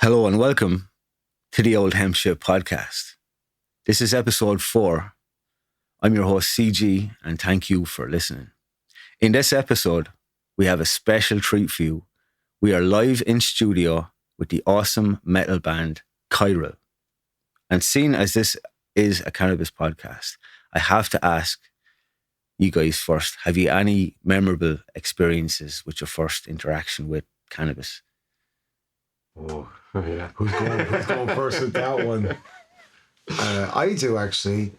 Hello and welcome to the Old Hempship Podcast. This is episode 4. I'm your host CG and thank you for listening. In this episode, we have a special treat for you. We are live in studio with the awesome metal band KIRAL. And seeing as this is a cannabis podcast, I have to ask you guys first, have you any memorable experiences with your first interaction with cannabis? Oh yeah, who's going first with that one? I do actually.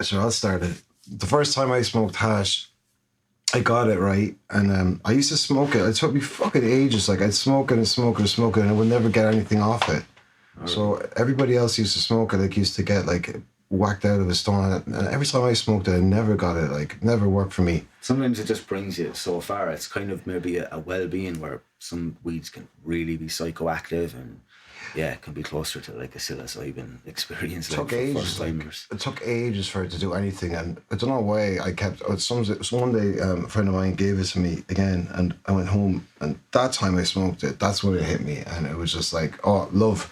So I'll start it. The first time I smoked hash, I got it right, and I used to smoke it. It took me fucking ages. Like I'd smoke it and smoke it and smoke it, and I would never get anything off it. Right. So everybody else used to smoke it, like used to get like whacked out of a stone. And every time I smoked it, I never got it. Like never worked for me. Sometimes it just brings you so far. It's kind of maybe a well-being where some weeds can really be psychoactive and it can be closer to like a psilocybin experience. It took ages. It took ages for it to do anything, and I don't know why I kept. One day, a friend of mine gave it to me again, and I went home, and that time I smoked it. That's when it hit me, and it was just like, oh, love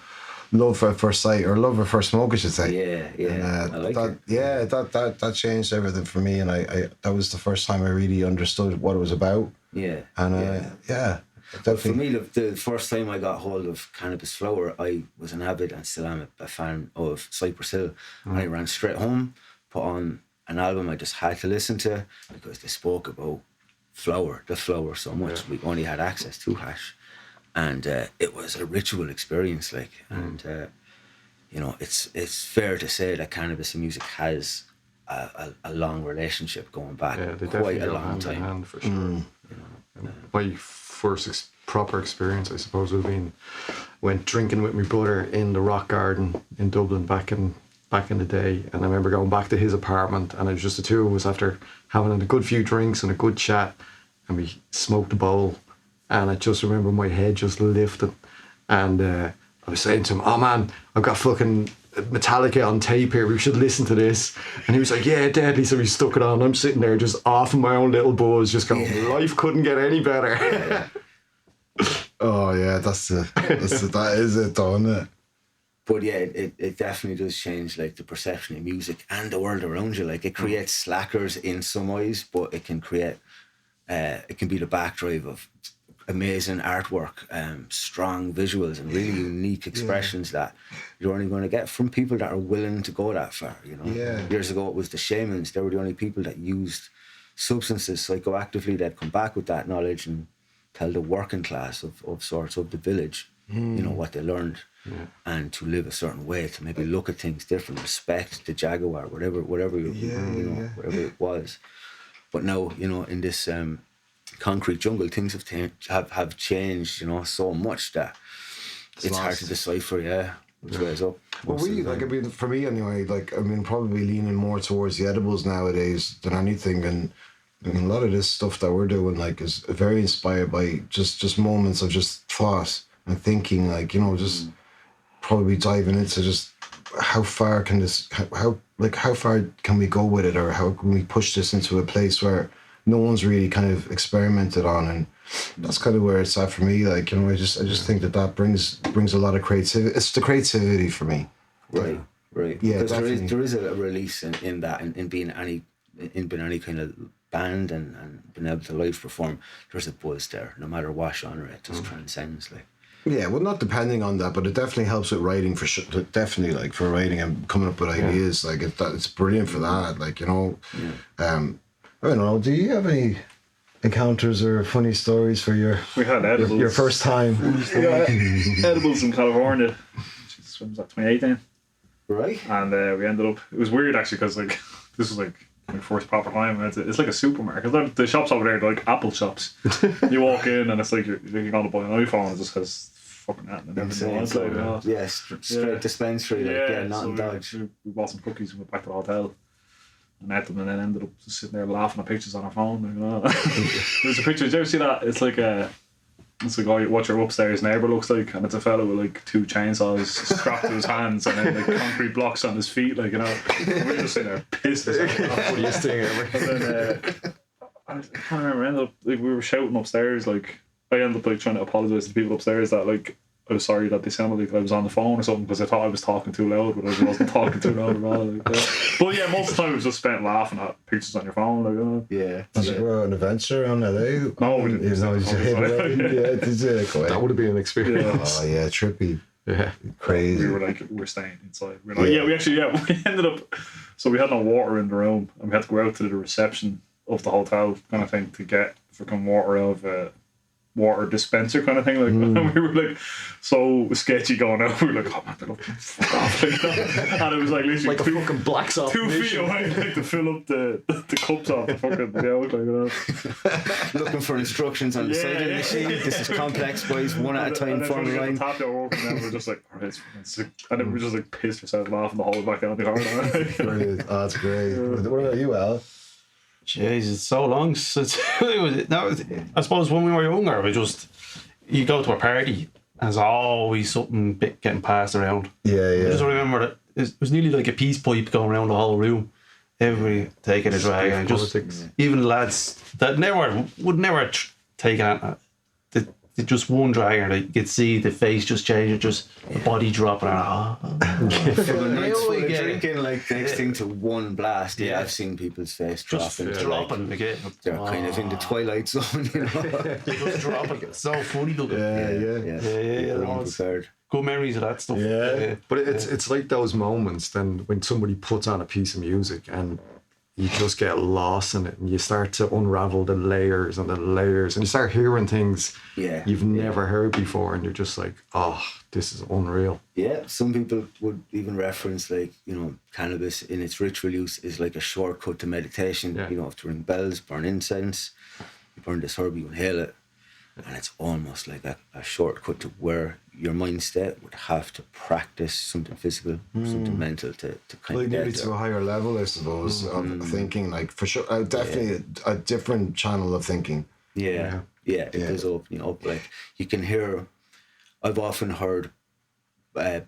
at first sight, or love at first smoke, I should say. Yeah. And, I like that. It. Yeah, that changed everything for me, and I that was the first time I really understood what it was about. Yeah. And For me, the first time I got hold of cannabis flower, I was an avid and still am a fan of Cypress Hill. And I ran straight home, put on an album I just had to listen to because they spoke about the flower so much. We only had access to hash. And it was a ritual experience, like. And, it's fair to say that cannabis and music has a long relationship going back quite a long time. Hand for sure. My first proper experience, I suppose, would have been went drinking with my brother in the Rock Garden in Dublin back in the day, and I remember going back to his apartment, and it was just the two of us after having a good few drinks and a good chat, and we smoked a bowl, and I just remember my head just lifted, and I was saying to him, "Oh man, I've got fucking Metallica on tape here, we should listen to this." And he was like, "Yeah, deadly." So we stuck it on. I'm sitting there just off in my own little buzz, just going, life couldn't get any better. Oh yeah, that is it though, isn't it? But yeah, it definitely does change like the perception of music and the world around you. Like it creates slackers in some ways, but it can create it can be the backdrive of amazing artwork, strong visuals and really unique expressions that you're only going to get from people that are willing to go that far, Years ago it was the shamans. They were the only people that used substances psychoactively. They'd come back with that knowledge and tell the working class of sorts of the village what they learned and to live a certain way, to maybe look at things different, respect the jaguar, whatever it was. But now, in this concrete jungle, things have changed, so much that it's hard to decipher, which way is up. Well, for me anyway, probably leaning more towards the edibles nowadays than anything, and a lot of this stuff that we're doing, is very inspired by just moments of just thought and thinking, just probably diving into just how far can how far can we go with it, or how can we push this into a place where no one's really kind of experimented on, and that's kind of where it's at for me. I just think that brings a lot of creativity. It's the creativity for me. Right. Yeah, because there is a release in that, in being any kind of band and being able to live perform. There's a buzz there, no matter what genre. It just transcends. Yeah, well, not depending on that, but it definitely helps with writing for sure. Definitely, for writing and coming up with ideas. It's brilliant for that. I don't know. Do you have any encounters or funny stories for your? We had edibles. Your first time. We got edibles in California. Jesus, when was that? 2018. Right. And we ended up. It was weird actually, because this was my first proper time. It's like a supermarket. The shops over there, they're like Apple shops. You walk in and it's like you're going to buy an iPhone. It just has fucking that and everything. Straight dispensary. Not in Dodge. We bought some cookies and went back to the hotel and ate them, and then ended up just sitting there laughing at pictures on our phone. There's a picture. Did you ever see that? It's like what your upstairs neighbour looks like, and it's a fellow with 2 chainsaws strapped to his hands and then concrete blocks on his feet, we're just sitting there pissed as hell. Funniest thing ever. And then I can't remember. I ended up we were shouting upstairs. I ended up trying to apologise to the people upstairs that I was sorry that they sounded like I was on the phone or something because I thought I was talking too loud, but I wasn't talking too loud at all. Like that. But yeah, most of the time it was just spent laughing at pictures on your phone. Like, Yeah. Did you go on an adventure on LA? No, we didn't. You know, you hit away. Yeah, did you? Like, That would have been an experience. oh yeah, trippy, Yeah. crazy. we were staying inside. We were like, we ended up. So we had no water in the room, and we had to go out to the reception of the hotel kind of thing to get freaking water out of a water dispenser kind of thing. Like and we were like so sketchy going out. We were like, oh man, they're fuck off. Like, and it was like literally Like a fucking black sock 2 feet mission. away, like to fill up the cups off the fucking out, like Looking for instructions on the side of the machine. This is complex, boys. One at a time, and then form we a got the line. tap door open, and then we're just like, all right, it's fucking sick. And then we just like pissed ourselves laughing the whole way back down the corridor. Brilliant. Oh, that's great. What about you, Al? Jeez, it's so long since I suppose when we were younger, you go to a party, and there's always something bit getting passed around. Yeah, I just yeah. remember that it was nearly like a peace pipe going around the whole room. Everybody taking a drag, and just Politics. even the lads that would never take it. Just one drag, and you could see the face just changing, just the body dropping. From a night's full of Yeah. drinking, like next thing to one blast. Yeah, Yeah. I've seen people's face Just dropping. to, dropping like, again. they're kind of in the twilight zone, you know. Just dropping. It's so funny looking. Yeah. Yeah, Yeah, people it's unprepared. good memories of that stuff. Yeah. But it's like those moments then when somebody puts on a piece of music and you just get lost in it and you start to unravel the layers and you start hearing things Yeah. you've never heard before, and you're just like, oh, this is unreal. Yeah, some people would even reference, like, you know, cannabis in its ritual use is like a shortcut to meditation. Yeah. You don't have to ring bells, burn incense, you burn this herb, you inhale it, and it's almost like a shortcut to where your mind state would have to practice something physical, something mental to kind Like of maybe get to a there. higher level, I suppose, of thinking. Like for sure, definitely a different channel of thinking. Yeah, it does open you up. Like you can hear, I've often heard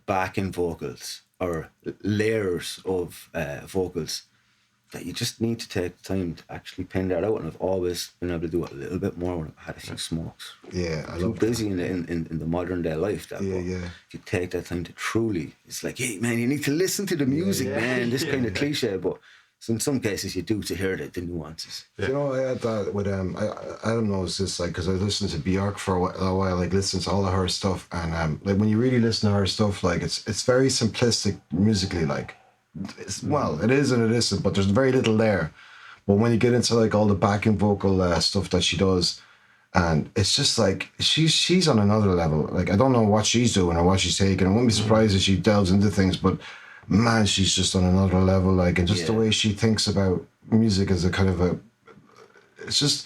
backing vocals or layers of vocals that you just need to take time to actually pin that out. And I've always been able to do it a little bit more when I've had a few smokes. Yeah, I Too love busy in the modern day life. That Yeah, but yeah. if you take that time to truly, it's like, hey man, you need to listen to the music, man. This kind of cliche, but so in some cases you do to hear the nuances. You know, I had that with I don't know, it's just like because I listened to Björk for a while, like listened to all of her stuff, and like when you really listen to her stuff, like it's very simplistic musically, like well, it is and it isn't, but there's very little there. But when you get into like all the backing vocal stuff that she does, and it's just like she's on another level. Like I don't know what she's doing or what she's taking. I wouldn't be surprised if she delves into things, but man, she's just on another level. Like, and just the way she thinks about music as a kind of a, it's just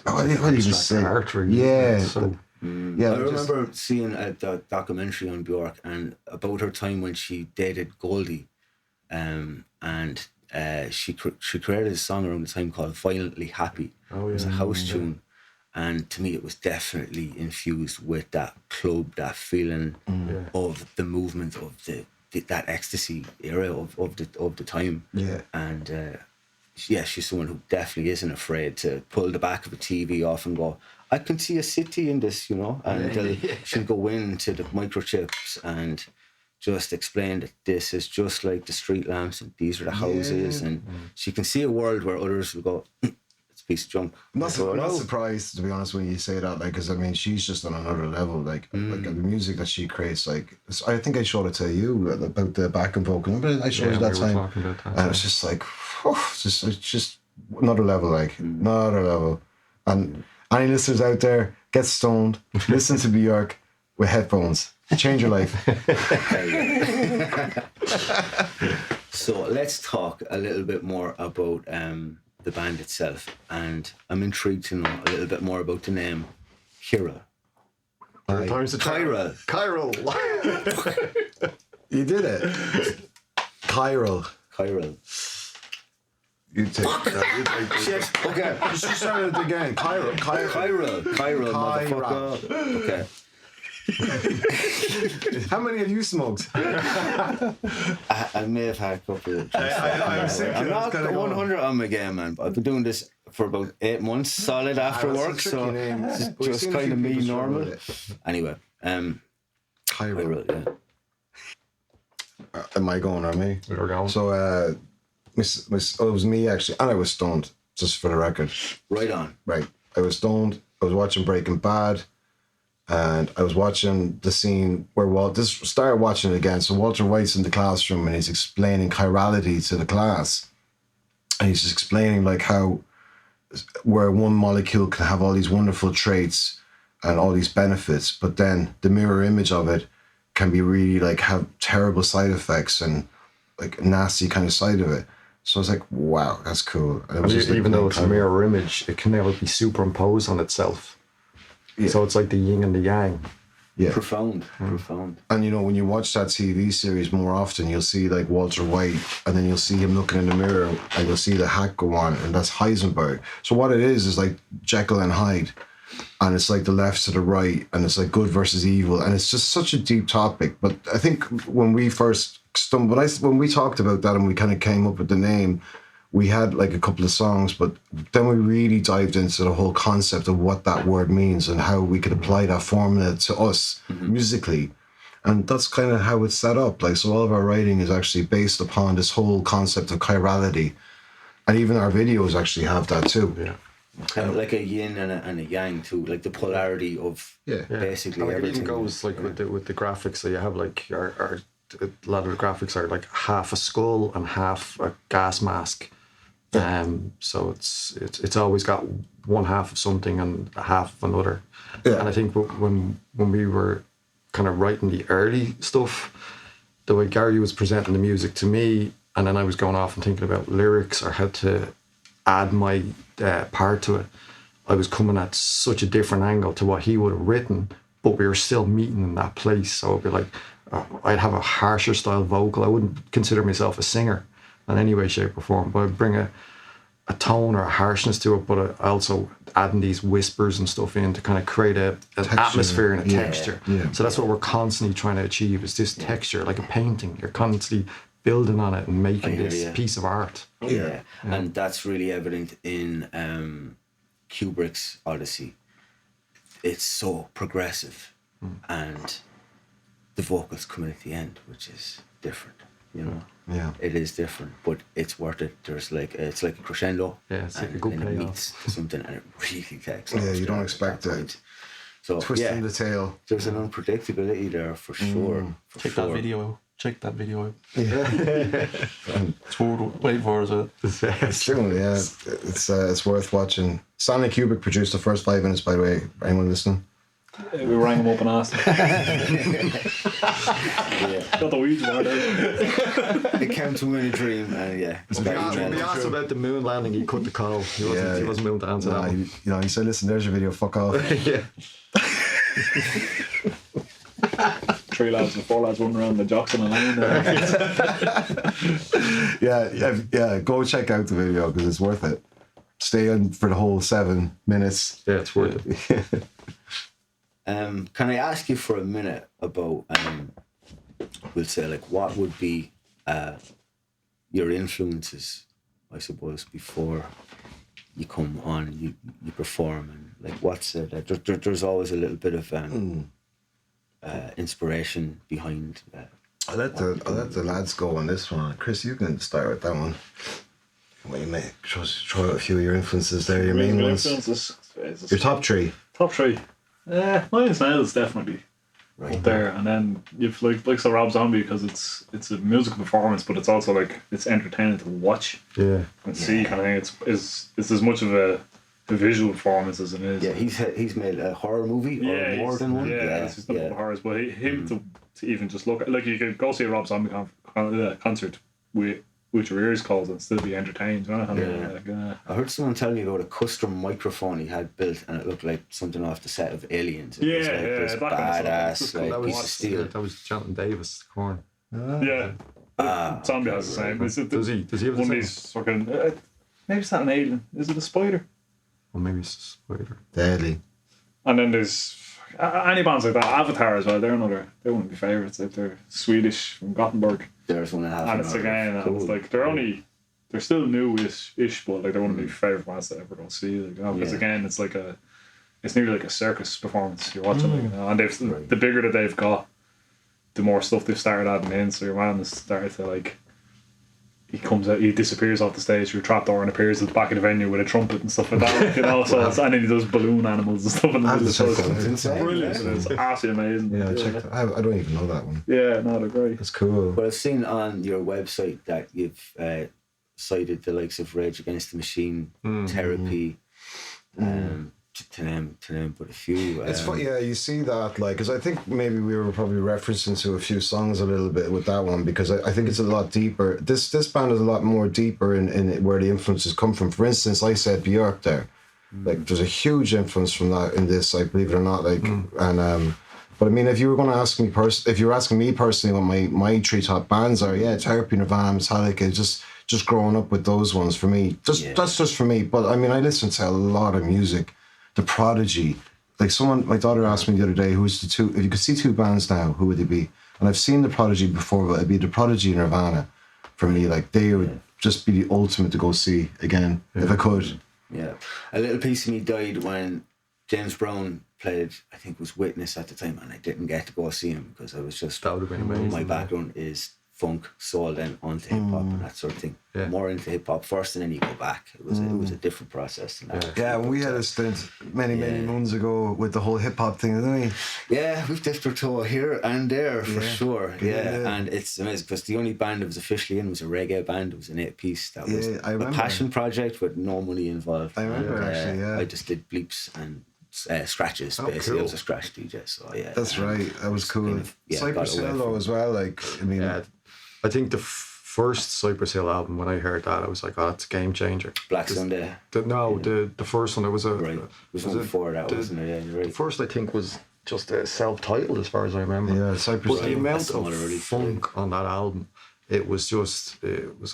what do you even say? Art, really. Yeah, So, yeah. I remember seeing a documentary on Björk and about her time when she dated Goldie, and she created a song around the time called "Violently Happy." It was a house tune, and to me it was definitely infused with that club, that feeling of the movement of that ecstasy era of the time. Yeah. And she's someone who definitely isn't afraid to pull the back of a TV off and go, I can see a city in this, you know, and she'll go into the microchips and just explain that this is just like the street lamps and these are the houses, and she can see a world where others will go, it's a piece of junk. Not surprised, to be honest, when you say that, like, because I mean, she's just on another level. Like the music that she creates, like, I think I showed it to you about the backing vocal. Remember I showed you that we were time, talking about that, and it's just like, it's just another level, like another level. And any listeners out there, get stoned, listen to Björk with headphones, change your life. So let's talk a little bit more about the band itself, and I'm intrigued to know a little bit more about the name KIRAL. times the KIRAL. KIRAL. You did it. KIRAL. KIRAL. You take that. Shit. Okay. Just start it again. KIRAL. KIRAL, motherfucker. Okay. How many have you smoked? I may have had a couple of drinks. I'm not 100 on my game, man, but I've been doing this for about 8 months solid after work, so it's just kind of me normal. Anyway, Chiral. Yeah. Am I going or me? We're going. So, it was me actually, and I was stoned, just for the record. Right on. Right. I was stoned. I was watching Breaking Bad, and I was watching the scene where started watching it again. So Walter White's in the classroom and he's explaining chirality to the class. And he's just explaining like how where one molecule can have all these wonderful traits and all these benefits, but then the mirror image of it can be really like have terrible side effects and like a nasty kind of side of it. So I was like, wow, that's cool. And it was just, even like, though it's a mirror image, it can never be superimposed on itself. Yeah. So it's like the yin and the yang. Yeah. Profound. And you know, when you watch that TV series more often, you'll see like Walter White, and then you'll see him looking in the mirror, and you'll see the hat go on, and that's Heisenberg. So what it is like Jekyll and Hyde, and it's like the left to the right, and it's like good versus evil, and it's just such a deep topic. But I think when we first when we talked about that and we kind of came up with the name, we had like a couple of songs, but then we really dived into the whole concept of what that word means and how we could apply that formula to us musically. And that's kind of how it's set up. Like, so all of our writing is actually based upon this whole concept of chirality. And even our videos actually have that too. Yeah. Kind of like a yin and a yang too, like the polarity of basically and like everything. It even goes like with the graphics. So you have like a lot of the graphics are like half a skull and half a gas mask. So it's always got one half of something and a half of another. Yeah. And I think when we were kind of writing the early stuff, the way Gary was presenting the music to me, and then I was going off and thinking about lyrics or how to add my part to it, I was coming at such a different angle to what he would have written, but we were still meeting in that place. So it'd be like, I'd have a harsher style vocal. I wouldn't consider myself a singer in any way, shape or form, but I'd bring a tone or a harshness to it, but I also adding these whispers and stuff in to kind of create an atmosphere and a texture. Yeah. So that's what we're constantly trying to achieve, is this texture, like a painting. You're constantly building on it and making this piece of art. Yeah, and that's really evident in Kubrick's Odyssey. It's so progressive, and the vocals come in at the end, which is different, you know. Yeah, it is different, but it's worth it. There's like it's like a crescendo. Yeah, it's like a good payoff. It meets something, and it really takes. Yeah, you don't expect it. So twisting the tail. There's an unpredictability there for sure. Check that video out. Check that video out. Yeah, it's worth waiting for us. It's true. Yeah, it's worth watching. Stanley Kubrick produced the first 5 minutes. By the way, anyone listening? We rang him up and asked him. Got the Ouija board out. It came to me in a dream, and we asked about the moon landing. He cut the call. He wasn't willing to answer that. He said, "Listen, there's your video. Fuck off." Yeah. 3 lads and 4 lads running around the jocks in a lane there. Yeah. Go check out the video because it's worth it. Stay in for the whole 7 minutes. Yeah, it's worth it. Can I ask you for a minute about, we'll say, like, what would be your influences, I suppose, before you come on and you perform, and like, what's it? There's always a little bit of inspiration behind. I'll let the lads go on this one. Chris, you can start with that one. What you make? Throw out a few of your influences there. Your main ones. Your top 3. Top 3. Mine is Nails definitely up there, and then you've like so Rob Zombie, because it's a musical performance, but it's also like it's entertaining to watch. Yeah. And see kind of thing. It's as much of a visual performance as it is. Yeah, he's made a horror movie or more than one. Yeah, he's done horrors, but him to even just look at, like, you could go see a Rob Zombie concert with your ears closed and still be entertained. I heard someone tell me about a custom microphone he had built, and it looked like something off the set of Aliens. It was like this badass that piece of steel. That was Jonathan Davis, Corn. Zombie has the same. Does he have the one same? of these fucking maybe it's not an alien. Is it a spider? Or maybe it's a spider. Deadly. And then there's any bands like that. Avatar as well. They're one of my favourites. Like, they're Swedish from Gothenburg. There's one I have. And it's again, cool. And it's like they're still new-ish, but like they're one of my favourite bands to ever go see. Like, because again, it's nearly like a circus performance you're watching. Like, and the bigger that they've got, the more stuff they've started adding in. So your man has started to like, he comes out, he disappears off the stage through a trapdoor and appears at the back of the venue with a trumpet and stuff like that. You know, so and then he does balloon animals and stuff in the middle. So it's brilliant. It's absolutely amazing. Yeah, check that. I don't even know that one. Yeah, no, they're great. That's cool. But I've seen on your website that you've cited the likes of Rage Against the Machine, Therapy, to name but a few. It's fun, yeah. You see that, like, because I think maybe we were probably referencing to a few songs a little bit with that one, because I think it's a lot deeper. This band is a lot more deeper in where the influences come from. For instance, I said Björk there, like there's a huge influence from that in this. I believe it or not, like, and but I mean, if you were going to ask me if you were asking me personally what my three top bands are, yeah, Therapy, Nirvana, Metallica, just growing up with those ones for me. That's just for me. But I mean, I listen to a lot of music. The Prodigy, like my daughter asked me the other day, who's the two, if you could see two bands now, who would they be? And I've seen The Prodigy before, but it'd be The Prodigy and Nirvana for me. Like, they would just be the ultimate to go see again, if I could. Yeah. A little piece of me died when James Brown played, I think it was Witness at the time, and I didn't get to go see him because I was just, That would have been amazing. my background is funk, soul, then onto hip hop and that sort of thing. Yeah. More into hip hop first, and then you go back. It was a different process than that. Yeah, when we had a stint many moons ago with the whole hip hop thing, didn't we? Yeah, we've dipped our toe here and there for sure. Yeah, and it's amazing because the only band I was officially in was a reggae band. It was an 8-piece. That was I a remember. passion project with no money involved. I remember, actually, yeah. I just did bleeps and scratches, basically. cool. I was a scratch DJ, so yeah. That's right. That was cool. kind of, Cypress got away Hill though from- as well. Like, I mean, Yeah, I think the first Cypress Hill album, when I heard that, I was like, oh, it's a game changer. Black Sunday. The first one, it was a... Right. It was one before that, wasn't it? Yeah, you're The right. first, I think, was just self-titled, as far as I remember. yeah, Cypress But the Hill. amount That's the one I really of funk on that album, it was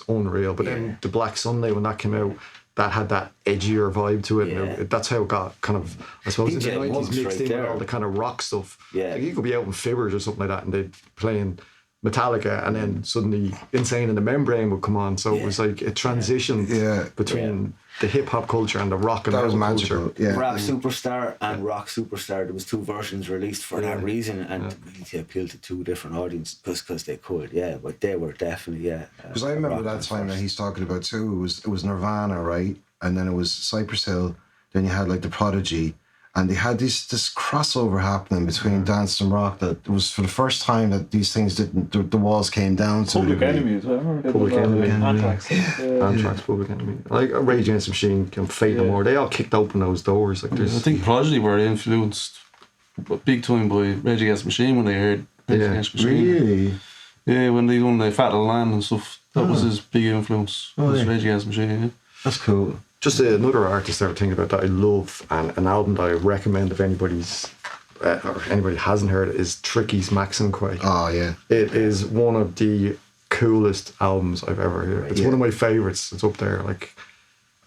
unreal. But then the Black Sunday, when that came out, that had that edgier vibe to it. Yeah. And that's how it got kind of, I suppose, in the DJ 90s Muggs mixed right in there. with all the kind of rock stuff. Yeah. Like, you could be out in Fibbers or something like that, and they'd playing Metallica, and then suddenly Insane in the Membrane would come on. So it was like it transitioned between the hip hop culture and the rock and That was metal magical. culture. Yeah. Rap Superstar and Rock Superstar, there was two versions released for that reason, and really to appeal to two different audiences because they could, but they were definitely, Because I remember rock that band time that first. he's talking about too. It was Nirvana, right? And then it was Cypress Hill. Then you had like the Prodigy, and they had this crossover happening between dance and rock. That it was for the first time that these things didn't. The walls came down to a Public degree. Enemy as well. Remember they Public did that Enemy. with Anthrax. Anthrax, Public Enemy. Like Rage Against the Machine, Fate No More, they all kicked open those doors. Like I there's, think Prodigy were influenced big time by Rage Against the Machine when they heard Rage Against the Machine. Really? Yeah, when they done the Fat Little Land and stuff, that was his big influence. Was yeah. Rage Against the Machine. Yeah. That's cool. just another artist I was thinking about that I love, and an album that I recommend if anybody's or anybody hasn't heard it, is Tricky's Maxinquay. Oh yeah. It is one of the coolest albums I've ever heard. It's one of my favourites. It's up there. Like,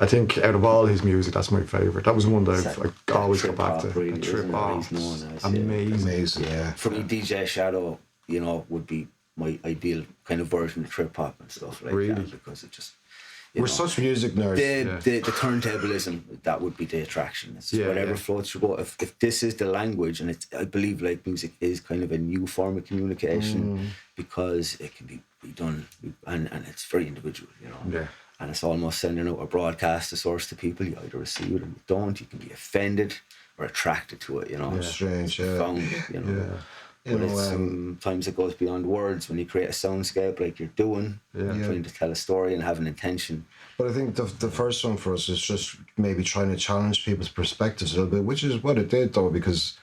I think out of all his music, that's my favourite. That was one that I always go back to. Really, Trip Hop. Amazing. Amazing, yeah. For me, DJ Shadow, you know, would be my ideal kind of version of trip hop and stuff like Really? that, because it just We're such music nerds. the turntablism, that would be the attraction. It's whatever floats your boat. If this is the language, and it's, I believe like music is kind of a new form of communication because it can be done and it's very individual, you know. Yeah. And it's almost sending out a broadcast, a source to people. You either receive it or you don't. You can be offended or attracted to it, you know. Strange, yeah. Found, you know. Yeah. But it's, sometimes it goes beyond words when you create a soundscape like you're doing, trying to tell a story and have an intention. But I think the first one for us is just maybe trying to challenge people's perspectives a little bit, which is what it did though, because,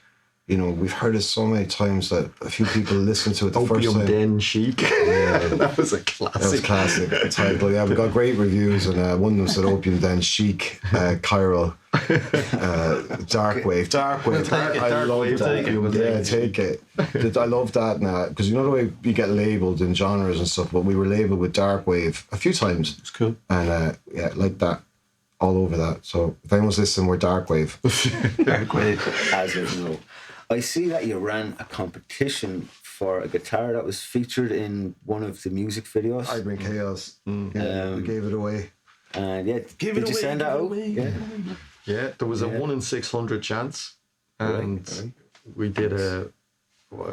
you know, we've heard it so many times that a few people listen to it the first Opium time. Den Chic. That was a classic. That was classic. The title, yeah, we got great reviews, and one of them said Opium Den Chic, KIRAL, Darkwave. I love Opium. Yeah, take it. I love that now, because you know the way you get labelled in genres and stuff, but we were labelled with Darkwave a few times. It's cool. And yeah, like that, all over that. So if anyone's listening, we're Darkwave. Darkwave. As of now. I see that you ran a competition for a guitar that was featured in one of the music videos. I Bring Chaos. Yeah, we gave it away. And yeah, did you send that out? Yeah. Yeah, there was a 1 in 600 chance, and we did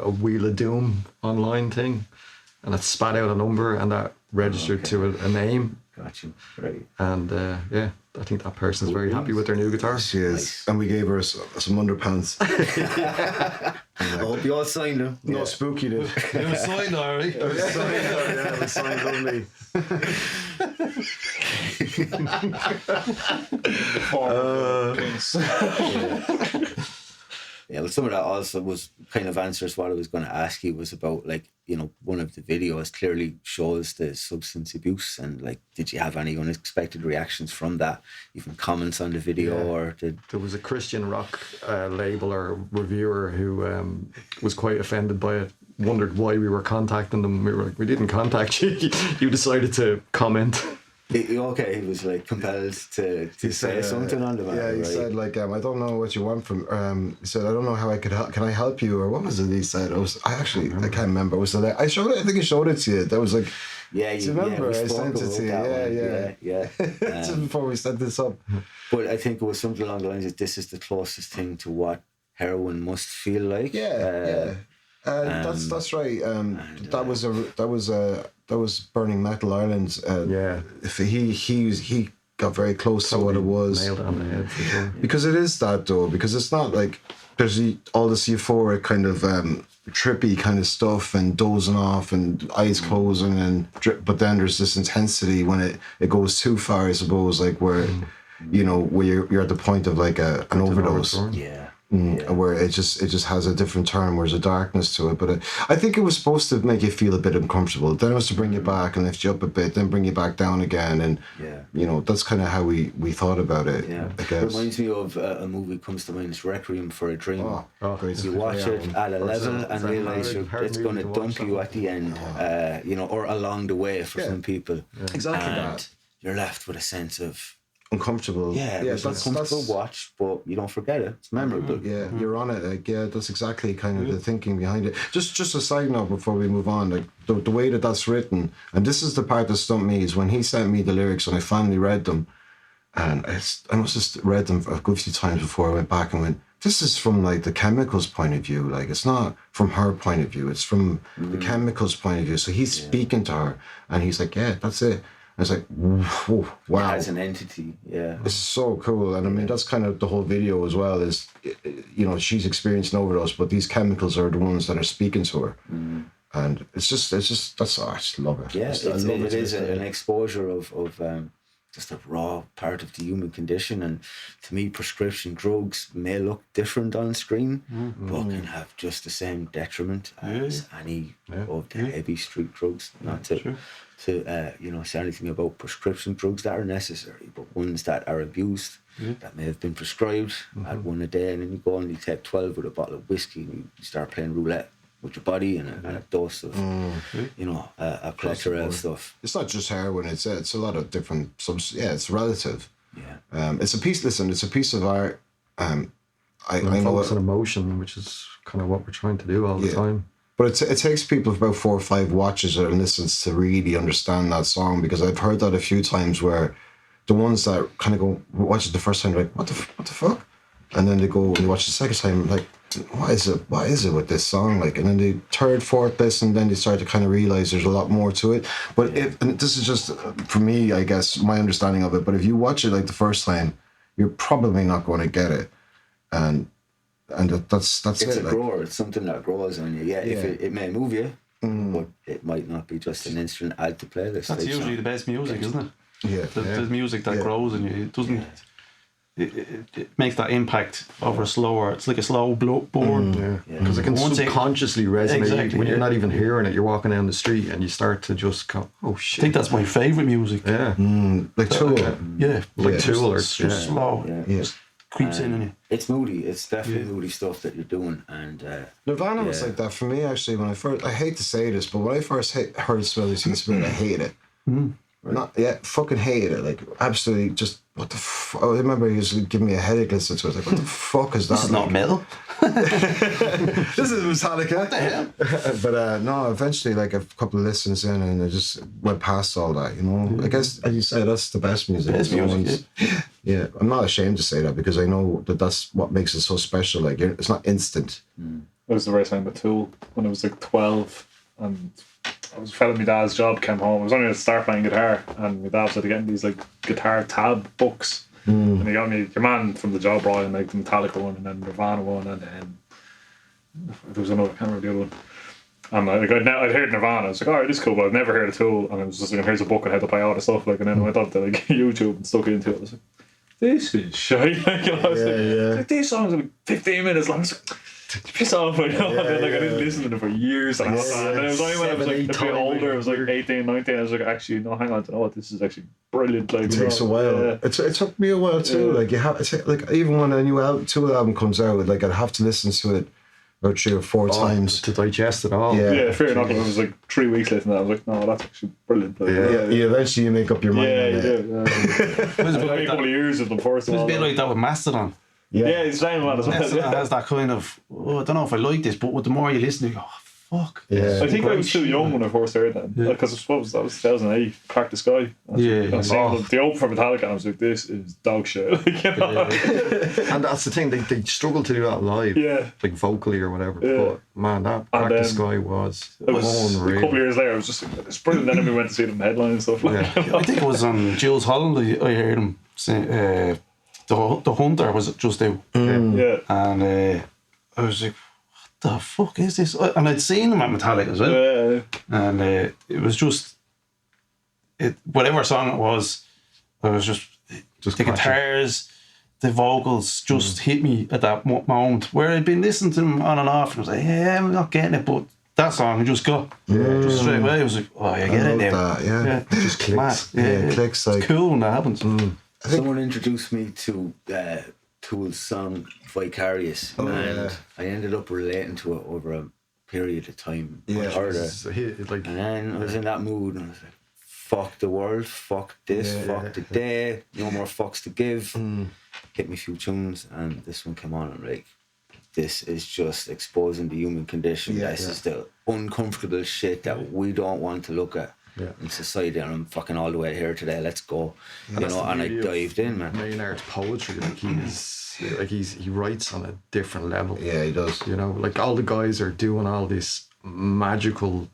a Wheel of Doom online thing, and it spat out a number, and that registered to a name. Gotcha. Right. And yeah, I think that person's very happy with their new guitar. She is. Nice. And we gave her some underpants. I hope you all signed them. No, Spooky did. It was signed already. It was signed, yeah, it was signed lovely. Yeah, well, some of that also was kind of answers what I was going to ask you was about, like, you know, one of the videos clearly shows the substance abuse, and like, did you have any unexpected reactions from that? Even comments on the video, or did There was a Christian rock label or reviewer who was quite offended by it, wondered why we were contacting them. We were like, we didn't contact you. You decided to comment. he was like compelled to say something on the matter? Yeah, he right? said like, I don't know what you want from. He said, I don't know how I could help. Can I help you, or what was it? He said, I can't remember. Was it? I showed it. I think I showed it to you. That was like, Yeah, do you remember? we I spoke sent it about to you. that Yeah. one. Just before we set this up. But I think it was something along the lines of, this is the closest thing to what heroin must feel like. That's right. That was Burning Metal Ireland. If he got very close to what it was. Nailed it on the head for sure. Because it is that though. Because it's not like there's all this euphoric kind of trippy kind of stuff and dozing off and eyes closing and but then there's this intensity when it goes too far, I suppose, like where you know where you're at the point of like an overdose. Yeah. Where it just has a different turn, where there's a darkness to it. But I think it was supposed to make you feel a bit uncomfortable. Then it was to bring you back and lift you up a bit, then bring you back down again. And, you know, that's kind of how we thought about it. Yeah. I It guess. reminds me of a movie comes to mind, it's Requiem for a Dream. Oh, great. You watch it at a level and realise hard it's movie going to to watch dump you that. at the end, you know, or along the way for some people. Exactly And that. you're left with a sense of, Uncomfortable. it was a comfortable watch, but you don't forget it. It's memorable. Yeah, you're on it. Like, yeah, that's exactly kind of the thinking behind it. Just a side note before we move on, like the way that's written, and this is the part that stumped me, is when he sent me the lyrics and I finally read them, and I must have read them a good few times before I went back and went, this is from like the chemicals point of view. Like, it's not from her point of view. It's from the chemicals point of view. So he's speaking to her, and he's like, yeah, that's it. And it's like, whoa, wow. As an entity, It's so cool. And I mean, that's kind of the whole video as well, is, you know, she's experienced an overdose, but these chemicals are the ones that are speaking to her. And it's just, I just love it. Yeah, I love it is an exposure of just a raw part of the human condition. And to me, prescription drugs may look different on screen, but can have just the same detriment as any of the heavy street drugs. Not to you know, say anything about prescription drugs that are necessary, but ones that are abused, that may have been prescribed at one a day, and then you go and you take 12 with a bottle of whiskey and you start playing roulette with your body and a dose of, you know, a plethora of stuff. It's not just heroin. It's a lot of different it's relative. Yeah. It's a piece. Listen, it's a piece of art. I know Focus on emotion, which is kind of what we're trying to do all the time. But it takes people about 4 or 5 watches or listens to really understand that song, because I've heard that a few times where the ones that kind of go watch it the first time, they're like, what the fuck? And then they go and they watch it the second time, like, what is it with this song? Like, and then the third, fourth listen, then they start to kind of realize there's a lot more to it. But and this is just, for me, I guess, my understanding of it, but if you watch it like the first time, you're probably not going to get it. And that's It's it. a grower. It's something that grows on you. If it may move you, but it might not be just an instant add to playlist. That's usually the best music, isn't it? Yeah. The music that grows in you. It doesn't. It makes that impact over slower. It's like a slow burn. Because it can Once it- subconsciously resonate Exactly, when you're not even hearing it. You're walking down the street and you start to just go, oh shit. I think that's my favourite music. Yeah. Like Tool. Yeah. Like Tool or It's just slow. Yeah. Just creeps in on you. It's moody. It's definitely moody stuff that you're doing. And Nirvana was like that for me, actually. When I hate to say this, but when I first heard Smell the Teen Spirit, I hated it. Fucking hated it. Like, absolutely, just, what the fuck? I remember he was giving me a headache listening to it. Like, what the fuck is that? This is not metal. This is Metallica. What the hell? But no, eventually, like, a couple of listens in, and I just went past all that, you know? I guess, as you say, that's the best music. Best music, Yeah, I'm not ashamed to say that, because I know that that's what makes it so special. Like, it's not instant. I was the first time with Tool when I was like 12, and I was a fella at my dad's job, came home. I was only going to start playing guitar, and my dad started getting these like guitar tab books. And he got me, your man from the job brought in like the Metallica one, and then Nirvana one, and then there was another, I can't remember the other one. And I'd heard Nirvana, I was like, alright, this is cool, but I've never heard of Tool. And I was just like, here's a book on how to play all the stuff, like, and then I went on to like YouTube and stuck into it. I was like, this is shite. Like, I was like, these songs are like 15 minutes long. I was like, piss off, like, I didn't listen to them for years. And, and it was only when I was like a bit older, I was like 18, 19, I was like, actually, no, hang on, to know what, this is actually brilliant. Like, it takes a while. It took me a while too. Like, you have, like, even when a new Tool album comes out, like, I'd have to listen to it about 3 or 4 times to digest it all. Yeah, fair enough. It was like 3 weeks later, and I was like, no, that's actually brilliant. Like, eventually you make up your mind. Yeah, on you it. do. It was a couple of years of them first. It was a bit like that with Mastodon. Yeah, it's same one as well. Mastodon has that kind of, I don't know if I like this, but the more you listen, you go, oh, fuck. Yeah. I think I was too young when I first heard that, because I suppose that was 2008, Crack the Sky. The open for Metallica, I was like, this is dog shit. Like, you know? And that's the thing, they struggle to do that live, like vocally or whatever. But man, that Crack the Sky was unreal. A couple of years later, I was just like, it's brilliant. Then we went to see them headline and stuff. Like, I think it was on Jules Holland. I heard him say, the Hunter was just out. And I was like, the fuck is this? And I'd seen him at Metallica as well. And it was just whatever song it was, I was just the guitars, the vocals just hit me at that moment, where I'd been listening to them on and off, and I was like, yeah, I'm not getting it, but that song I just got just straight away. I was like, oh, I get it now. It just clicks. It clicks. Like, it's cool when that happens. Someone introduced me to Tool's song Vicarious, and I ended up relating to it over a period of time. And then I was in that mood, and I was like, fuck the world, fuck this, fuck the day, no more fucks to give. Hit me a few tunes, and this one came on, and like, this is just exposing the human condition. This is the uncomfortable shit that we don't want to look at in society, and I'm fucking all the way here today. Let's go, you know. And I dived in, man. Maynard's poetry, like he writes on a different level. Yeah, he does. You know, like all the guys are doing all this magical,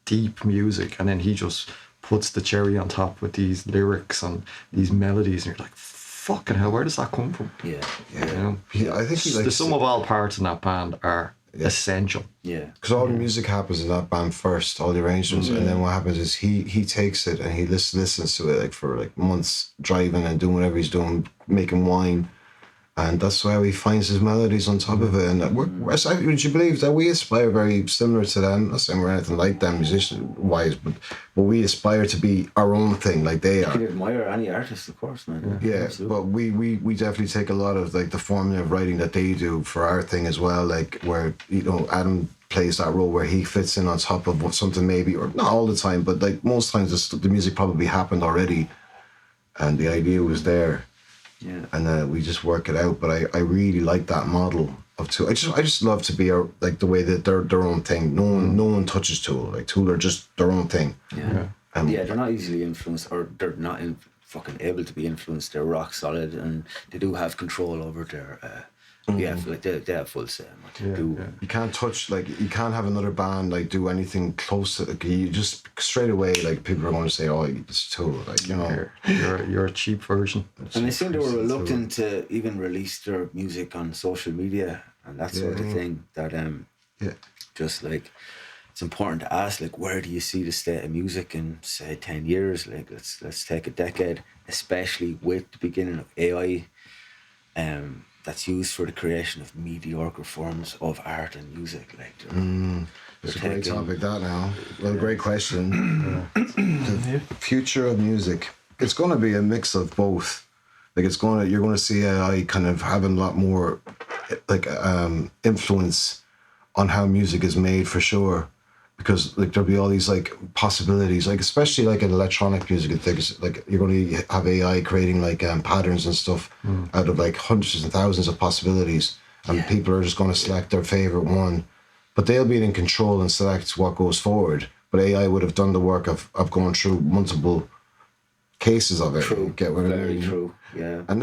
deep music, and then he just puts the cherry on top with these lyrics and these melodies, and you're like, fucking hell, where does that come from? You know? I think the sum of all parts in that band are essential. Because all the music happens in that band first, all the arrangements, and then what happens is he takes it and he listens to it like for like months, driving and doing whatever he's doing, making wine, and that's how he finds his melodies on top of it. And would you believe that we aspire very similar to them? Not saying we're anything like them musician wise, but we aspire to be our own thing, like they are. You can admire any artist, of course, man. But we definitely take a lot of like the formula of writing that they do for our thing as well, like where, you know, Adam plays that role where he fits in on top of something, maybe, or not all the time, but like most times the music probably happened already and the idea was there. And we just work it out. But I really like that model of Tool. I just love to be like the way that they're their own thing. No one touches Tool. Like Tool are just their own thing. They're not easily influenced, or they're not fucking able to be influenced. They're rock solid, and they do have control over their like they have full say in what they do. You can't touch, like, you can't have another band like do anything close to, like, you just straight away, like, people are going to say, oh, it's Tool, like, you know, you're a cheap version. And I think they were reluctant to even release their music on social media and that sort of thing. That just like, it's important to ask, like, where do you see the state of music in, say, 10 years? Like, let's take a decade, especially with the beginning of AI. That's used for the creation of mediocre forms of art and music. Like, it's a great topic, that now. Well, great question. The future of music. It's going to be a mix of both. Like, you're going to see AI kind of having a lot more, like, influence on how music is made, for sure. Because, like, there'll be all these, like, possibilities, like, especially like in electronic music, like you're going to have AI creating like patterns and stuff out of like hundreds and thousands of possibilities, and people are just going to select their favorite one, but they'll be in control and select what goes forward. But AI would have done the work of going through multiple cases of it. True. Get what I mean? Very true. Yeah. And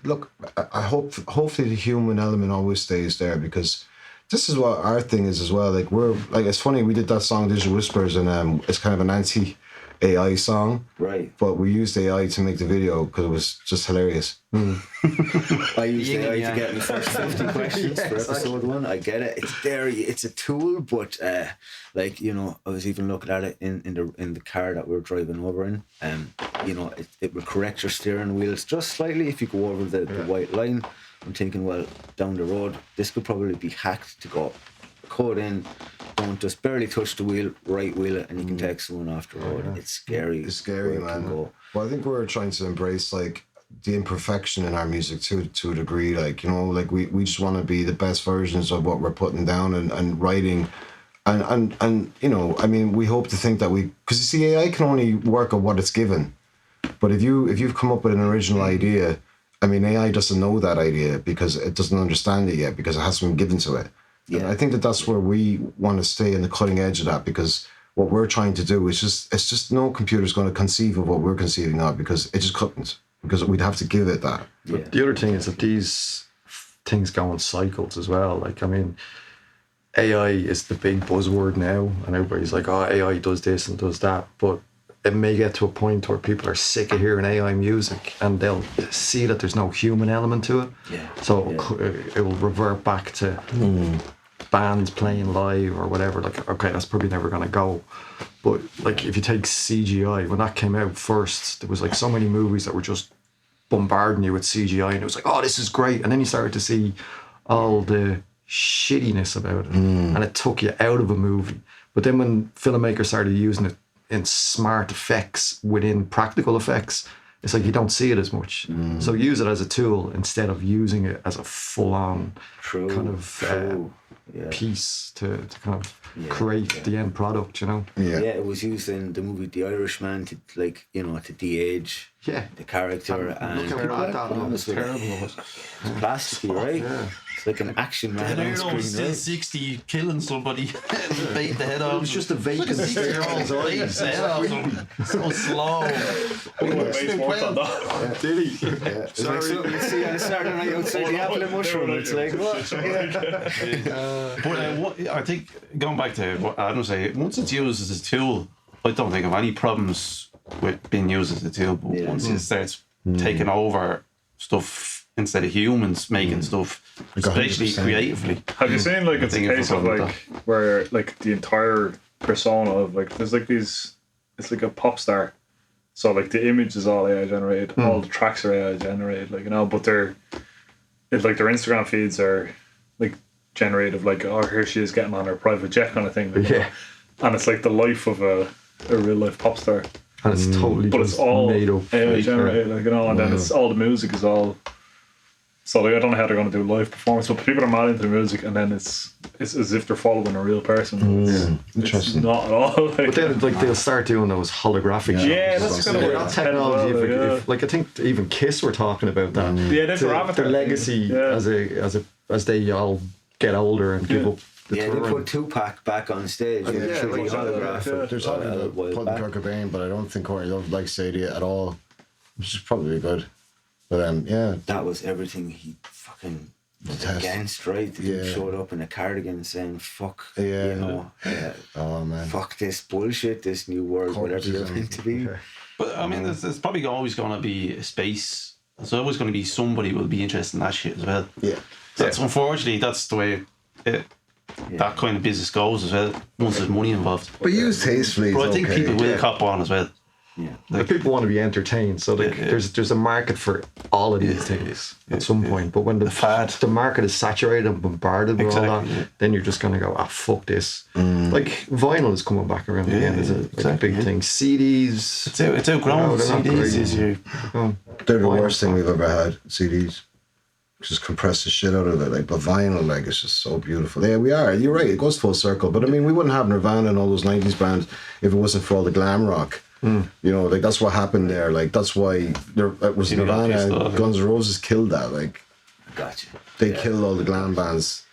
look, I hope, hopefully the human element always stays there, because this is what our thing is as well. Like we're like, it's funny, we did that song Digital Whispers, and it's kind of an anti-AI song, Right. but we used AI to make the video because it was just hilarious. I used AI to get me first 50 questions for exactly. episode 1. I get it. It's a tool, but like, you know, I was even looking at it in the car that we were driving over in. You know, it will correct your steering wheels just slightly if you go over the white line. I'm thinking, well, down the road, this could probably be hacked to go code in, don't just barely touch the wheel, right wheel it, and you can take someone off the road. It's scary. It's scary, where it can man. go. Well, I think we're trying to embrace like the imperfection in our music to a degree. Like, you know, like we just want to be the best versions of what we're putting down and writing. And you know, I mean, we hope to think that because you see, AI can only work on what it's given. But if you've come up with an original idea, I mean, AI doesn't know that idea because it doesn't understand it yet because it hasn't been given to it. Yeah. And I think that's where we want to stay in the cutting edge of that, because what we're trying to do is it's just no computer's going to conceive of what we're conceiving of, because it just couldn't, because we'd have to give it that. Yeah. The other thing is that these things go in cycles as well. Like, I mean, AI is the big buzzword now, and everybody's like, oh, AI does this and does that. But it may get to a point where people are sick of hearing AI music and they'll see that there's no human element to it. Yeah. So it will revert back to bands playing live or whatever. Like, okay, that's probably never going to go. But like, if you take CGI, when that came out first, there was like so many movies that were just bombarding you with CGI, and it was like, oh, this is great. And then you started to see all the shittiness about it, and it took you out of a movie. But then when filmmakers started using it in smart effects within practical effects, it's like you don't see it as much. So use it as a tool instead of using it as a full-on kind of piece to kind of create the end product, you know? Yeah. Yeah, it was used in the movie The Irishman to, like, you know, to de-age the character. And look at that, it's terrible. It's plasticky, right? Yeah. It's like an action man on screen, still right? 60 killing somebody, bait the head off. It was just a vacant Look at experience. Bates the head off them. So slow. Did he? It's like something you see on a Saturday night outside the Apple and Mushroom. It's like, what? But what, I think, going back to what Adam was saying, once it's used as a tool, I don't think of any problems with being used as a tool. But once it starts taking over stuff instead of humans making stuff, especially 100%. creatively. Have you seen, like, it's a I think it's case of, a like, where, like, the entire persona of, like, there's, like, these, it's like a pop star. So, like, the image is all AI generated, all the tracks are AI generated, like, you know, but it's like their Instagram feeds are, like, generative, like, oh, here she is getting on her private jet kind of thing. Like, you know? And it's, like, the life of a real-life pop star. And it's totally But it's all made up. AI generated, like, you know, and then it's all the music is all. So, like, I don't know how they're going to do live performance, but people are mad into the music, and then it's as if they're following a real person. It's Interesting. not at all. Like, But then, like, they'll start doing those holographic yeah, shows. that's kind of That what technology. yeah. If, like, I think even Kiss were talking about that. Yeah, that's the Avatar thing. legacy as they all get older and give up the Yeah, they touring. put Tupac back on stage with a 3D like, holograph. yeah. They're talking about putting Kurt Cobain, but I don't think Corey likes the idea at all, which is probably good. But yeah, That was everything he fucking was Detest. against, right? He Yeah. showed up in a cardigan saying, fuck, Yeah. you know, oh man, fuck this bullshit, this new world, whatever you're Corpses meant to be. But I mean, there's probably always going to be a space. There's always going to be somebody who will be interested in that shit as well. yeah. That's unfortunately that's the way that kind of business goes as well. Once there's money involved, But used tastefully. but I is think okay. people will cop on as well. Yeah. Like, people want to be entertained, so like, there's a market for all of these things at some point. But when the market is saturated and bombarded with all that, then you're just gonna go, fuck this. Like vinyl is coming back around again. Is a big thing. CDs. It's outgrown. they're not CDs great. this year. They're the worst thing we've ever had. CDs. Just compress the shit out of it, like, but vinyl, like, it's just so beautiful. Yeah, we are. You're right. It goes full circle. But I mean, we wouldn't have Nirvana and all those '90s bands if it wasn't for all the glam rock. You know, like, that's what happened there. Like, that's why it was Nirvana and Guns N' Roses killed that. Like, Gotcha. they killed all the glam bands.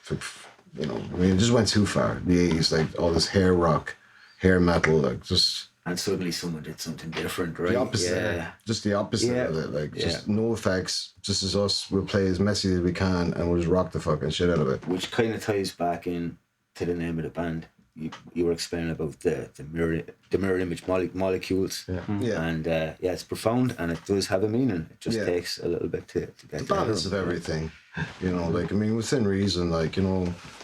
You know, I mean, it just went too far. The '80s, like, all this hair rock, hair metal, like, just and suddenly someone did something different, right? The opposite, just the opposite of it. Like, just no effects, just as us. We'll play as messy as we can, and we'll just rock the fucking shit out of it. Which kind of ties back in to the name of the band. You were explaining about the mirror image molecules, and it's profound, and it does have a meaning. It just takes a little bit to get the balance of everything, like, I mean, within reason, like,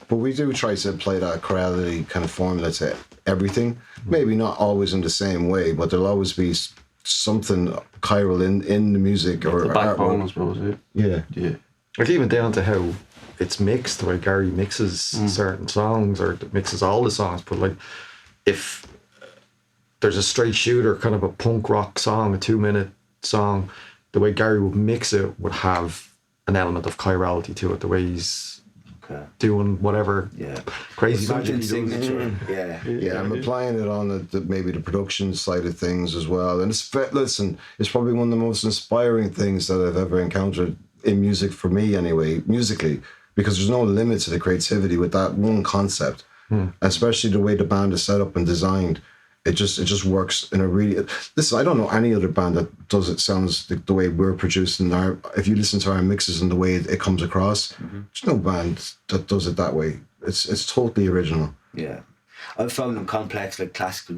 but we do try to apply that chirality kind of formula to everything. Maybe not always in the same way, but there'll always be something chiral in the music or the backbone, I suppose. Yeah. Like, even down to how it's mixed, the way Gary mixes certain songs, or mixes all the songs. But like, if there's a straight shooter kind of a punk rock song, a 2-minute song, the way Gary would mix it would have an element of chirality to it. The way he's doing whatever crazy magic signature. I'm applying it on maybe the production side of things as well. And it's probably one of the most inspiring things that I've ever encountered in music, for me anyway, musically. Because there's no limit to the creativity with that one concept, especially the way the band is set up and designed. It just works in a really. Listen, I don't know any other band that does it. Sounds the way we're producing our. If you listen to our mixes and the way it comes across, there's no band that does it that way. It's totally original. Yeah, I've found them complex, like classical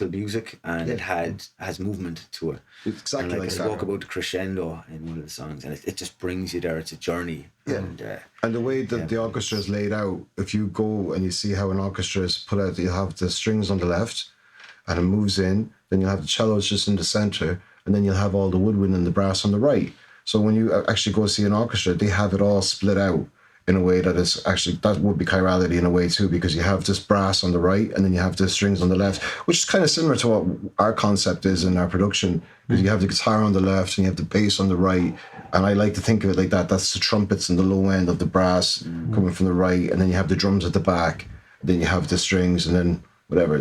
music, and it has movement to it. It's exactly and like I spoke about the crescendo in one of the songs, and it just brings you there. It's a journey. Yeah. And the way that the orchestra is laid out, if you go and you see how an orchestra is put out, you have the strings on the left, and it moves in. Then you'll have the cellos just in the center, and then you'll have all the woodwind and the brass on the right. So when you actually go see an orchestra, they have it all split out in a way that is actually, that would be chirality in a way too, because you have this brass on the right and then you have the strings on the left, which is kind of similar to what our concept is in our production, because you have the guitar on the left and you have the bass on the right, and I like to think of it like that. That's the trumpets and the low end of the brass coming from the right, and then you have the drums at the back, then you have the strings, and then whatever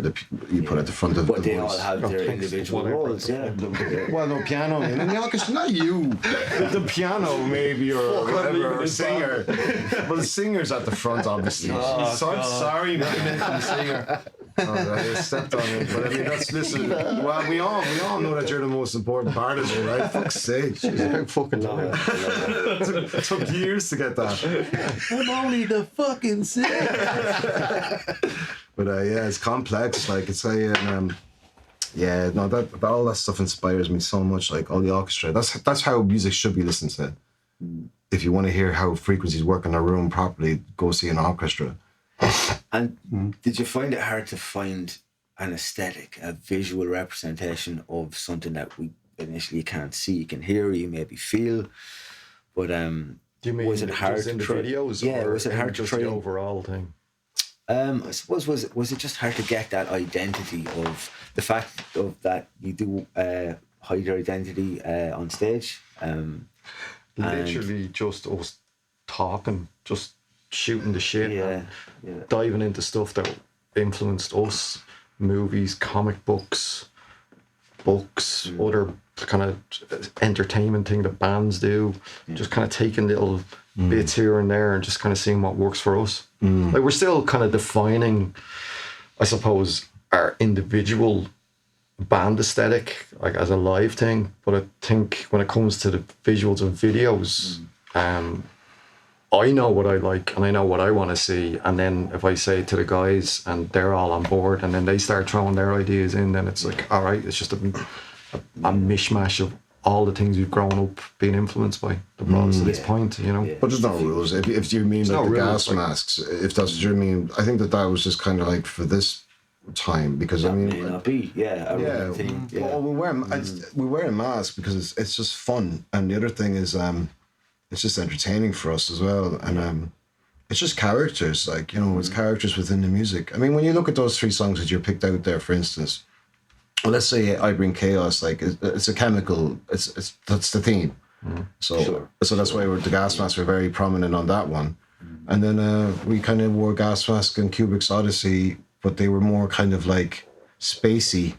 you put at the front of the voice. But they all have their individual roles, Well, no, piano, and the orchestra, not you. The piano, maybe, or whatever, or singer. Well, the singer's at the front, obviously. I'm sorry, man, the singer. I stepped on it, but I mean, listen, well, we all know that you're the most important part of it, right? Fuck's sake. Jeez, fucking love it. It took years to get that. I'm only the fucking singer. But it's complex. Like it's that all that stuff inspires me so much. Like all the orchestra. That's how music should be listened to. If you want to hear how frequencies work in a room properly, go see an orchestra. And did you find it hard to find an aesthetic, a visual representation of something that we initially can't see, you can hear, you maybe feel, but do you mean was it hard in to the try? videos? Yeah, or was it hard to just try? The overall thing? I suppose was it just hard to get that identity of the fact of that you do hide your identity on stage? Literally just us talking, just shooting the shit, and diving into stuff that influenced us, movies, comic books, other kind of entertainment thing that bands do, just kind of taking little bits here and there and just kind of seeing what works for us. Like we're still kind of defining, I suppose, our individual band aesthetic, like as a live thing, but I think when it comes to the visuals and videos, I know what I like and I know what I want to see, and then if I say it to the guys and they're all on board and then they start throwing their ideas in, then it's like, all right, it's just a mishmash of all the things we've grown up being influenced by that brought us to this point, you know. But there's no rules. If you mean like the gas masks, if that's what you mean, I think that was just kind of like for this time, because that I mean, may not be, Well, we wear a mask because it's just fun, and the other thing is it's just entertaining for us as well, and it's just characters, like, you know, it's characters within the music. I mean, when you look at those 3 songs that you picked out there, for instance, well, let's say I Bring Chaos, like it's a chemical, it's that's the theme. So that's why the gas masks were very prominent on that one. And then we kind of wore gas mask in Kubrick's Odyssey, but they were more kind of like spacey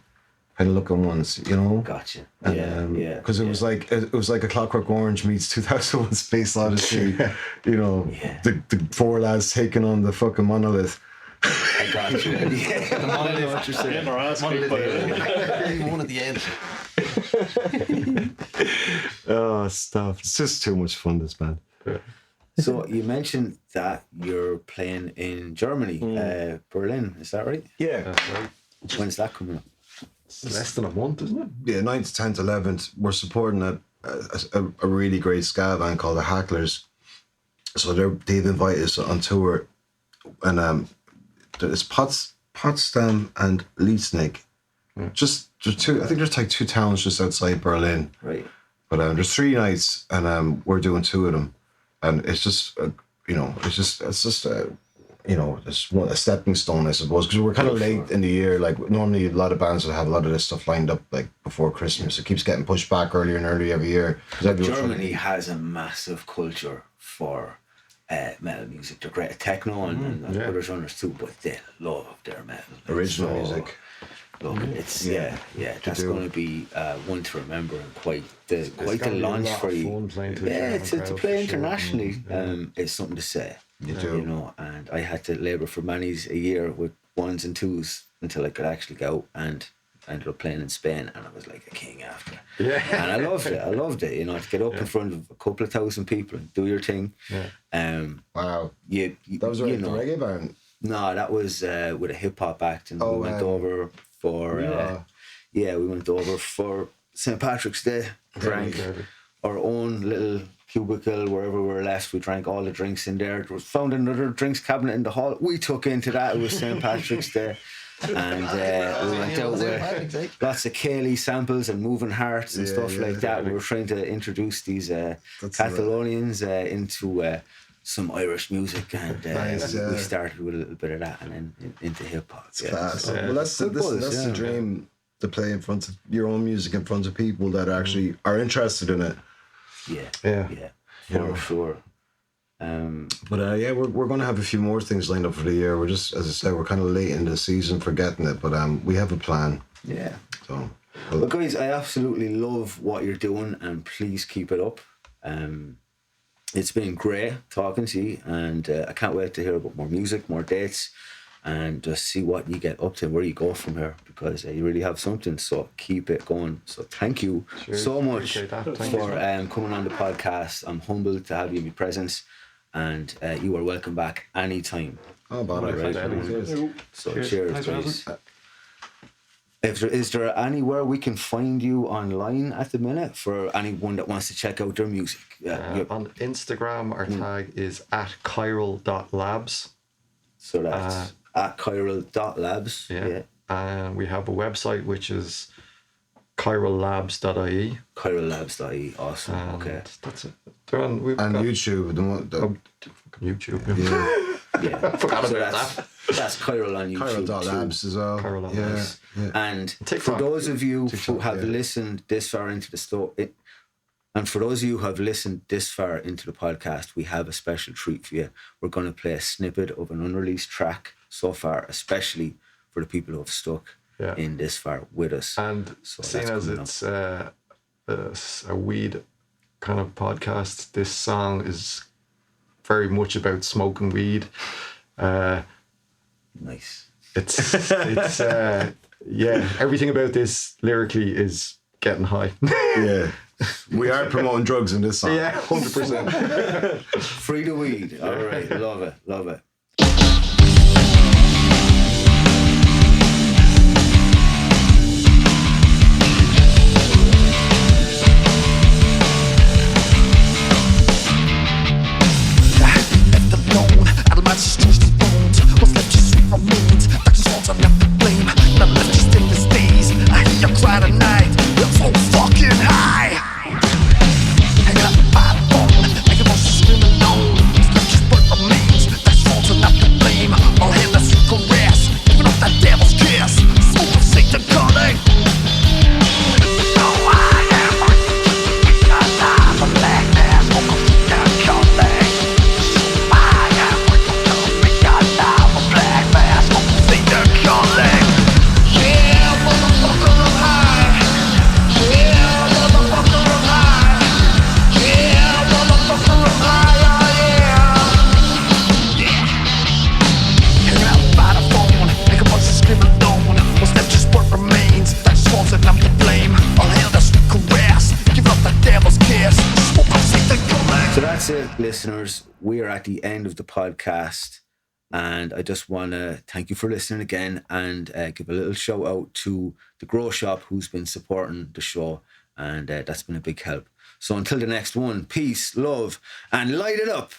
kind of looking ones, you know. Gotcha. And, because it was like a Clockwork Orange meets 2001: Space Odyssey. You know, the 4 lads taking on the fucking monolith. I got you. Yeah, I know what you're saying. Getting our ass kicked by it. One at the end. Oh, stop. It's just too much fun, this band. So you mentioned that you're playing in Germany, Berlin. Is that right? Yeah. That's right. When's that coming up? It's less than a month, isn't it? Yeah, 9th, 10th, 11th. We're supporting a really great ska band called the Hacklers. So they've invited us on tour. And there's Potsdam and Leipzig. Just two. I think there's like 2 towns just outside Berlin. Right. But there's 3 nights, and we're doing 2 of them, and it's just it's a stepping stone, I suppose, because we're kind of late in the year. Like normally, a lot of bands would have a lot of this stuff lined up like before Christmas. It keeps getting pushed back earlier and earlier every year. Germany has a massive culture for metal music. They're great at techno and other genres too, but they love their metal. Original music. Look, it's that's going to be one to remember and quite the launch for you. To play internationally, it's something to say. You do. You know, and I had to labour for many a year with 1s and 2s until I could actually go, and I ended up playing in Spain, and I was like a king after. Yeah. And I loved it. You know, to get up in front of a couple of thousand people and do your thing. Yeah. Wow. You that was the reggae band. No, that was with a hip hop act, and we went over for we went over for St. Patrick's Day. Drank our own little cubicle wherever we were left. We drank all the drinks in there. There was found another drinks cabinet in the hall. We took into that. It was St. Patrick's Day. And we went out with lots of Kaylee samples and moving hearts and stuff like that. We were trying to introduce these Catalonians into some Irish music, and we started with a little bit of that, and then into hip hop. Well, that's the dream, to play in front of your own music in front of people that actually are interested in it. Yeah, for sure. But we're going to have a few more things lined up for the year. We're just, as I said, we're kind of late in the season for getting it, but we have a plan. Yeah. So, well, guys, I absolutely love what you're doing, and please keep it up. It's been great talking to you, and I can't wait to hear about more music, more dates, and just see what you get up to, where you go from here, because you really have something. So keep it going. So thank you so much for coming on the podcast. I'm humbled to have you in my presence, and you are welcome back anytime. Oh, bother. Right. So cheers, guys. Is there anywhere we can find you online at the minute for anyone that wants to check out their music? On Instagram, our tag is at KIRAL.labs. So that's at KIRAL.labs. Yeah. And we have a website which is KIRALLabs.ie. KIRALLabs.ie. Awesome. And okay. That's it. They're on YouTube. YouTube. Yeah. I forgot about that. That's KIRAL on YouTube. KIRAL.labs as well. KIRAL yeah. And for those of you who have listened this far into the story, and for those of you who have listened this far into the podcast, we have a special treat for you. We're going to play a snippet of an unreleased track so far, especially for the people who have stuck in this far with us. And so seeing as it's a weed kind of podcast, this song is very much about smoking weed. Nice. It's everything about this lyrically is getting high. Yeah. We are promoting drugs in this song. Yeah, 100%. Free the weed. All right. Love it. Love it. Hanging up by the phone, making voices scream alone. Just burn my means, that's all listeners, we are at the end of the podcast. And I just want to thank you for listening again and give a little shout out to the Grow Shop who's been supporting the show. And that's been a big help. So until the next one, peace, love, and light it up.